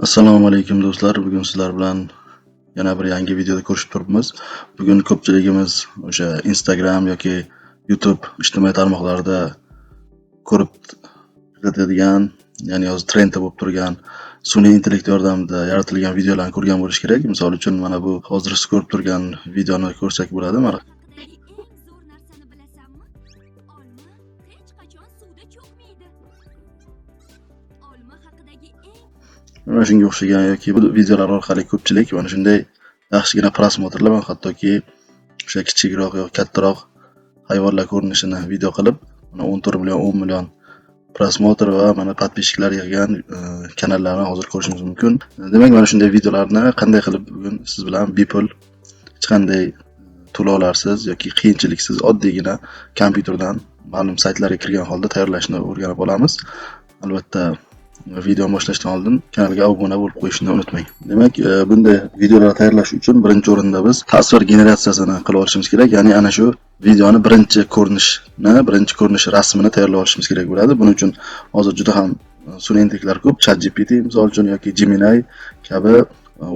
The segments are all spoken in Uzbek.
Assalomu alaykum do'stlar. Bugun sizlar bilan yana bir yangi videoda ko'rishib turibmiz. Bugun ko'pchiligimiz o'sha Instagram yoki YouTube ijtimoiy tarmoqlarida ko'rib kuzatadigan, ya'ni hozir trendda bo'lib turgan sun'iy intellekt yordamida yaratilgan videolarni ko'rgan bo'lish kerak. Misol uchun mana bu hozir siz ko'rib turgan videoni ko'rsak bo'ladi. Mana shunga o'xshagan yoki bu videolar orqali ko'pchilik mana shunday yaxshigina prosmotrlar va hattoki o'sha kichikroq yoki kattaroq hayvonlar ko'rinishini video qilib, mana 14 million, 10 million prosmotr va mana podpисчиклар yig'gan kanallarni hozir ko'rishingiz mumkin. Demak, mana shunday videolarni qanday qilib bugun siz bilan bepul, hech qanday to'lovlarsiz yoki qiyinchiliksiz oddiygina kompyuterdan ma'lum saytlarga kirgan holda tayyorlashni o'rganib olamiz. Albatta, video boshlashdan oldin kanalga obuna bo'lib qo'yishni unutmang. Demak, bunday videolar tayyorlash uchun birinchi o'rinda biz tasvir generatsiyasini qilib olishimiz kerak. Ya'ni ana shu videoni birinchi ko'rinish rasmini tayyorlab olishimiz kerak bo'ladi. Buning uchun hozir juda ham sun'iy intellektlar ko'p. ChatGPT misol uchun yoki Gemini kabi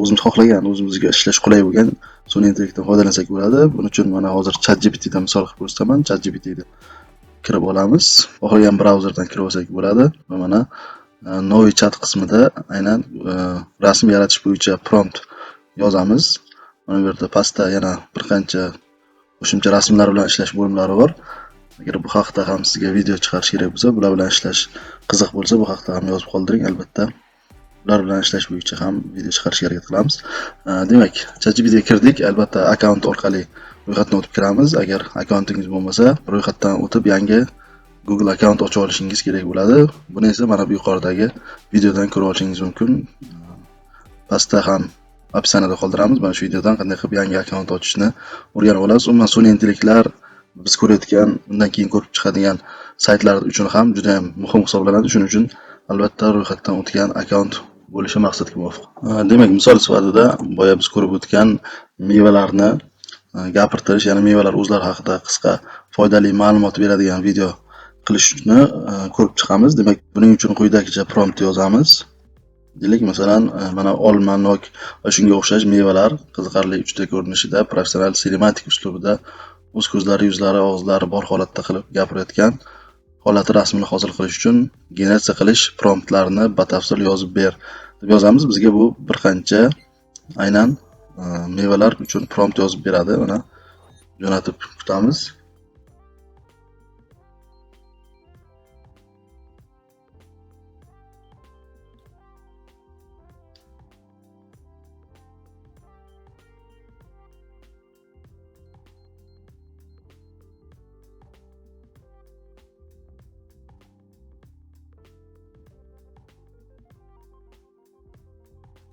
o'zimiz xohlagan, o'zimizga ishlash qulay bo'lgan sun'iy intellektdan foydalansak bo'ladi. Buning uchun mana hozir ChatGPTdan misol qilib ko'rsataman. ChatGPTga kirib olamiz. Xohlagan brauzerdan kirib olsak bo'ladi va mana Novi chat qismida aynan rasm yaratish bo'yicha prompt yozamiz. Mana bu yerda pastda yana bir qancha qo'shimcha rasmlar bilan ishlash bo'limlari bor. Agar bu haqda ham sizga video chiqarish kerak bo'lsa, bular bilan ishlash qiziq bo'lsa, bu haqda ham yozib qoldiring. Albatta, ular bilan ishlash bo'yicha ham video chiqarishga harakat qilamiz. Demak, ChatGPTga kirdik. Albatta, akkaunt orqali ro'yxatdan o'tib kiramiz. Agar akkauntingiz bo'lmasa, ro'yxatdan o'tib yangi Google account ochib olishingiz kerak bo'ladi. Buni esa mana bu yuqoridagi videodan ko'rib olishingiz mumkin. Pastda ham opsiyada qoldiramiz. Mana shu videodan qanday qilib yangi account ochishni o'rganib olasiz. Umuman sun'iy intellektlar biz ko'rayotgan, bundan keyin ko'rib chiqadigan saytlar uchun ham juda ham muhim hisoblanadi. Shuning uchun albatta ro'yxatdan o'tgan account bo'lishi maqsadga muvofiq. Demak, misol sifatida boya biz ko'rib o'tgan mevalarni gapirtirish, ya'ni mevalar o'zlari haqida qisqa foydali ma'lumot beradigan video qilishni ko'rib chiqamiz. Demak, buning uchun quyidagicha prompt yozamiz. Deylik, masalan, mana olma, nok va shunga o'xshash mevalar qiziqarli 3D ko'rinishida professional sinematik uslubida o'z ko'zlari, yuzlari, og'izlari bor holatda qilib gapirayotgan holati rasmini hosil qilish uchun generatsiya qilish promptlarini batafsil yozib ber deb yozamiz. Bizga bu bir qancha aynan mevalar uchun prompt yozib beradi. Mana jo'natib kutamiz.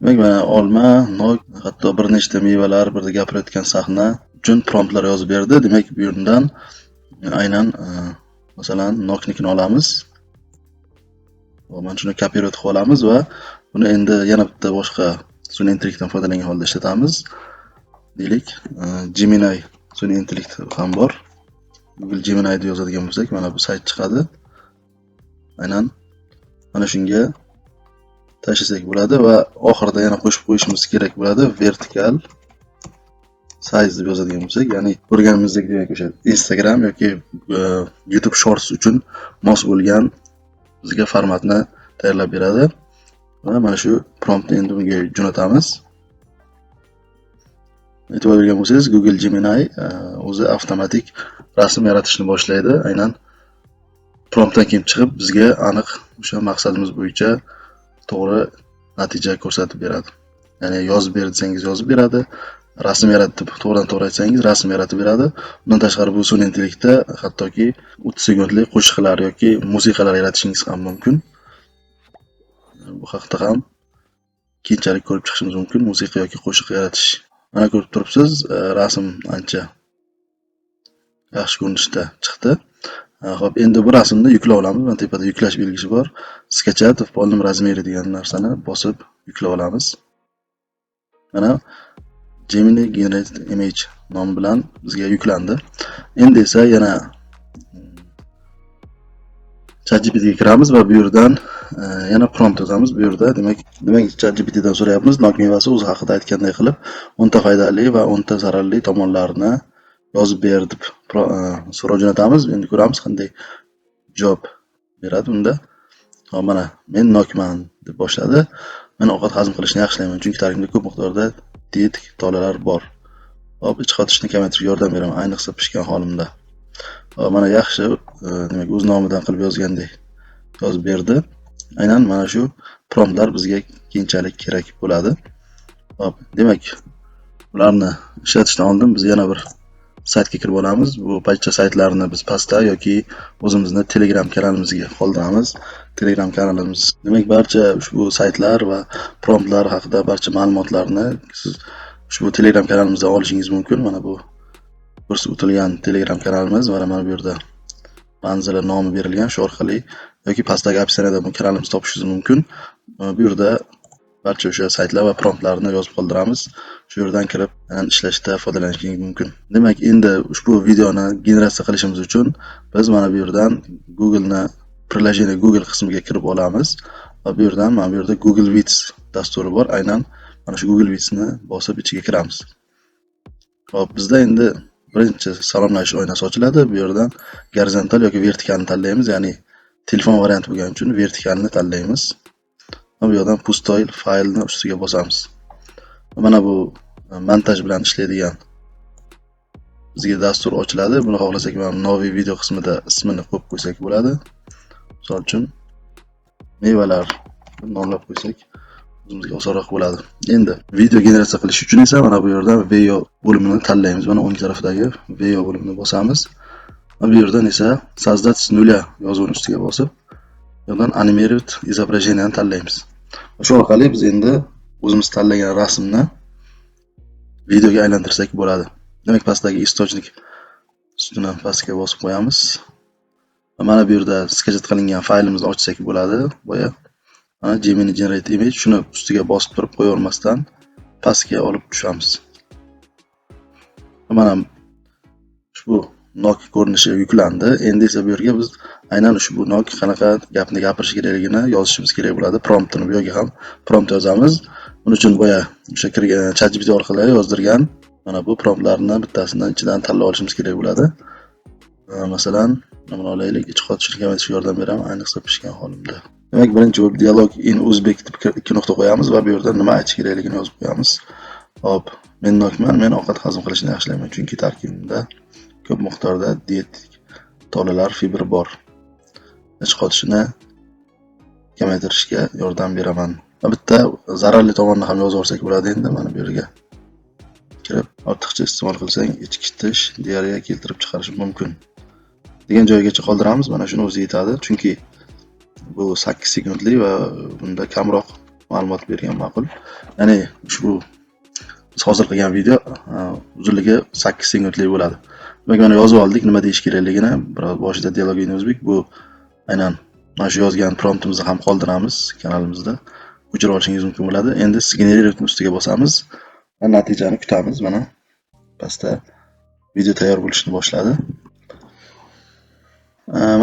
Demak, mana olma, nok, hatto bir nechta mevalar birga gapirayotgan sahna uchun promptlar yozib berdi. Demak, bu yerdan aynan masalan noknikini olamiz. Mana shuni kopirovat qilib olamiz va buni endi yana bitta boshqa sun'iy intellektdan foydalangan holda ishlatamiz. Deylik, Gemini sun'iy intellekt ham bor. Google Gemini deb yozadigan bo'lsak, mana bu sayt chiqadi. Aynan mana shunga tashlasak bo'ladi va oxirida yana qo'shib qo'yishimiz kerak bo'ladi. Vertical size deb yozadigan bo'lsak, ya'ni ko'rganimizdek, demak o'sha Instagram yoki YouTube Shorts uchun mos bo'lgan bizga formatni tayyorlab beradi. Va mana shu promptni endi bunga jo'natamiz. E'tibor bergan bo'lsangiz, Google Gemini o'zi avtomatik rasm yaratishni boshlaydi. Aynan promptdan kelib chiqib bizga aniq o'sha maqsadimiz bo'yicha to'g'ri natija ko'rsatib beradi. Ya'ni yozib ber desangiz yozib beradi, rasm yaratib to'g'ridan-to'g'ri aytsangiz rasm yaratib beradi. Bundan tashqari bu sun'iy intellektda hattoki 30 sekundlik qo'shiqlar yoki musiqalar yaratishingiz ham mumkin. Bu haqda ham keyinchalik ko'rib chiqishimiz mumkin, musiqa yoki qo'shiq yaratish. Mana ko'rib turibsiz, rasm ancha yaxshi ko'rinishda chiqdi. Xo'p, endi bu rasmni yuklab olamiz. Mana tepada yuklash belgisi bor. Skachat в полном размере degan narsani bosib yuklab olamiz. Mana Gemini Generate Image nomi bilan bizga yuklandi. Endi esa yana ChatGPT ga kiramiz va bu yerdan yana prompt yozamiz. Bu yerda demak ChatGPT dan so'rayapmiz. Nok mevasi o'zi haqida aytganday qilib 10 ta foydali va 10 ta zararli tomonlarini yozib ber deb so'rov jo'natamiz. Endi ko'ramiz qanday javob beradi unda. Hop, mana men nokman deb boshladi. Men ovqat hazm qilishni yaxshilayman, chunki tarkibimda ko'p miqdorda dietik tolalar bor. Hop, ich qotishni kamaytirishga yordam beraman, ayniqsa pishgan holimda. Hop, mana yaxshi, demak o'z nomidan qilib yozgandek yozib berdi. Aynan mana shu promptlar bizga keyinchalik kerak bo'ladi. Hop, demak ularni ishlatishdan oldin biz yana bir saytga kirib olamiz. Bu barcha saytlarni biz pastda yoki o'zimizni Telegram kanalimizga qoldiramiz. Telegram kanalimiz, demak barcha ushbu saytlar va promptlar haqida barcha ma'lumotlarni siz ushbu Telegram kanalimizdan olishingiz mumkin. Mana bu ko'rsatib o'tilgan Telegram kanalimiz va mana bu yerda manzili nomi berilgan, shu orqali yoki pastdagi opsiyada bu kanalimizni topishingiz mumkin. Bu yerda barcha o'sha saytlar va promptlarni yozib qoldiramiz. Shu yerdan kirib ishlashda foydalanishingiz mumkin. Demak, endi ushbu videoni generatsiya qilishimiz uchun biz mana bu yerdan приложение Google qismiga kirib olamiz va bu yerdan mana bu yerda Google Sheets dasturi bor. Aynan mana shu Google Sheets'ni bosib ichiga kiramiz. Hop, bizda endi birinchi salomlashish oynasi ochiladi. Bu yerdan gorizontal yoki vertikalni tanlaymiz, ya'ni telefon varianti bo'lgani uchun vertikalni tanlaymiz. Bu yerdan pustoy faylni ustiga bosamiz. Mana bu montaj bilan ishlaydigan bizga dastur ochiladi. Buni xohlasak mana novi video qismida ismini qo'yib qo'ysak bo'ladi. Misol uchun mevalar nomlab qo'ysak o'zimizga osonroq bo'ladi. Endi video generatsiya qilish uchun esa mana bu yerdan video bo'limini tanlaymiz. Mana o'ng tarafdagi video bo'limini bosamiz. Va bu yerdan esa sozdать с нуля yozuvini ustiga bosib, bu yerdan animировать изображение ni tanlaymiz. Shu orqali biz endi o'zimiz tanlagan rasmni videoga aylantirsak bo'ladi. Demak, pastdagi источник ustini pastga bosib qo'yamiz. Va mana bu yerda sketch qilingan faylimizni ochsak bo'ladi. Boya mana Gemini generate image, shuni ustiga bosib turib qo'yavermasdan pastga olib tushamiz. Mana ushbu nok ko'rinishi yuklandi. Endi esa bu yerga biz aynan ushbu nok qanaqa gapni gapirish kerakligini yozishimiz kerak bo'ladi. Promptini bu yerga ham prompt yozamiz. Buning uchun boya o'sha kirgan ChatGPT orqali yozdirgan mana bu promptlarni bittasidan ichidan tanlab olishimiz kerak bo'ladi. Masalan, mana olaylik, ich qotishni kamaytirishga yordam beraman, ayniqsa pishgan holimda. Demak, birinchi bo'lib dialog in Uzbek deb 2 nuqta qo'yamiz va bu yerda nima aytish kerakligini yozib qo'yamiz. Hop, men nokman, men ovqat hazm qilishni yaxshilayman, chunki tarkibimda ko'p miqdorda dietik tolalar, fibr bor. Ich qotishni kamaytirishga yordam beraman. Va bitta zararli tomonni ham yozib olsak bo'ladi. Endi mana bu yerga kirib, ortiqcha iste'mol qilsang ichki tish diareya keltirib chiqarishi mumkin degan joygacha qoldiramiz. Mana shuni o'zi yetadi, chunki bu 8 sekundli va bunda kamroq ma'lumot bergan ma'qul. Ya'ni ushbu biz hozir qilgan video uzunligi 8 sekundli bo'ladi. Demak, mana yozib oldik nima deyish kerakligini. Biroz boshida dialog in Uzbek, bu aynan mana shu yozgan promptimizni ham qoldiramiz kanalimizda. O'chirib olishingiz mumkin bo'ladi. Endi generate ustiga bosamiz va natijani kutamiz. Mana pastda video tayyor bo'lishni boshladi.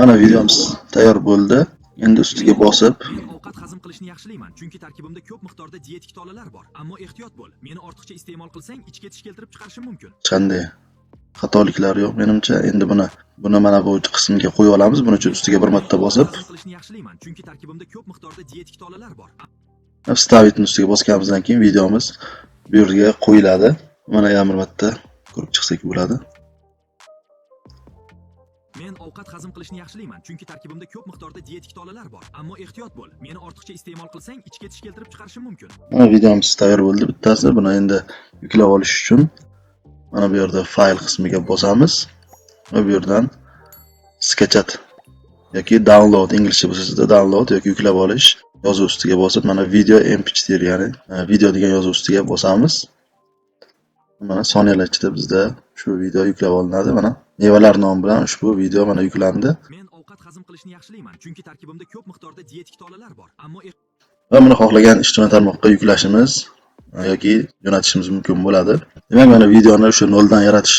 Mana videomiz tayyor bo'ldi. Endi ustiga bosib ovqat hazm qilishni yaxshilayman, chunki tarkibimda ko'p miqdorda dietik tolalar bor. Ammo ehtiyot bo'l. Meni ortiqcha iste'mol qilsang ichki tish keltirib chiqarishim mumkin. Qanday xatoliklar yo'q menimcha. Endi buni mana bu qismga qo'yib olamiz. Buning uchun ustiga bir marta bosib qilishni yaxshilayman, chunki tarkibimda ko'p miqdorda dietik tolalar bor. stavitni ustiga bosganimizdan keyin videomiz bu yerga qo'yiladi. Mana yana bir marta ko'rib chiqsak bo'ladi. Men ovqat hazm qilishni yaxshilayman, chunki tarkibimda ko'p miqdorda dietik tolalar bor. Ammo ehtiyot bo'l. Meni ortiqcha iste'mol qilsang ichki tish keltirib chiqarishim mumkin. Mana videomiz tayyor bo'ldi bittasi. Buni endi yuklab olish uchun mana bu yerda fayl qismiga bosamiz va bu yerdan sketchat yoki download, inglizcha bo'lsa download yoki yuklab olish yozuv ustiga bosib mana video mp4, ya'ni video degan yozuv ustiga bosamiz. Mana soniyalar ichida bizda shu video yuklab olinadi. Mana mevalar nomi bilan ushbu video mana yuklandi. Men ovqat hazm qilishni yaxshilayman, chunki tarkibimda ko'p miqdorda dietik tolalar bor. Ammo va buni xohlagan ijtimoiy tarmoqqa yuklashimiz yoki jo'natishimiz mumkin bo'ladi. Demak, mana videoni o'sha noldan yaratish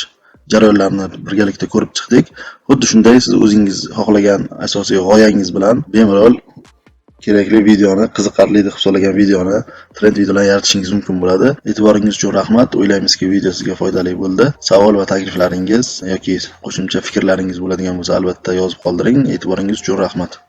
jarayonlarini birgalikda ko'rib chiqdik. Xuddi shunday siz o'zingiz xohlagan asosiy g'oyangiz bilan bemalol kerakli videoni, qiziqarli deb hisoblagan videoni, trend videolarni yaratishingiz mumkin bo'ladi. E'tiboringiz uchun rahmat. O'ylaymizki, video sizga foydali bo'ldi. Savol va takliflaringiz yoki qo'shimcha fikrlaringiz bo'ladigan bo'lsa, albatta yozib qoldiring. E'tiboringiz uchun rahmat.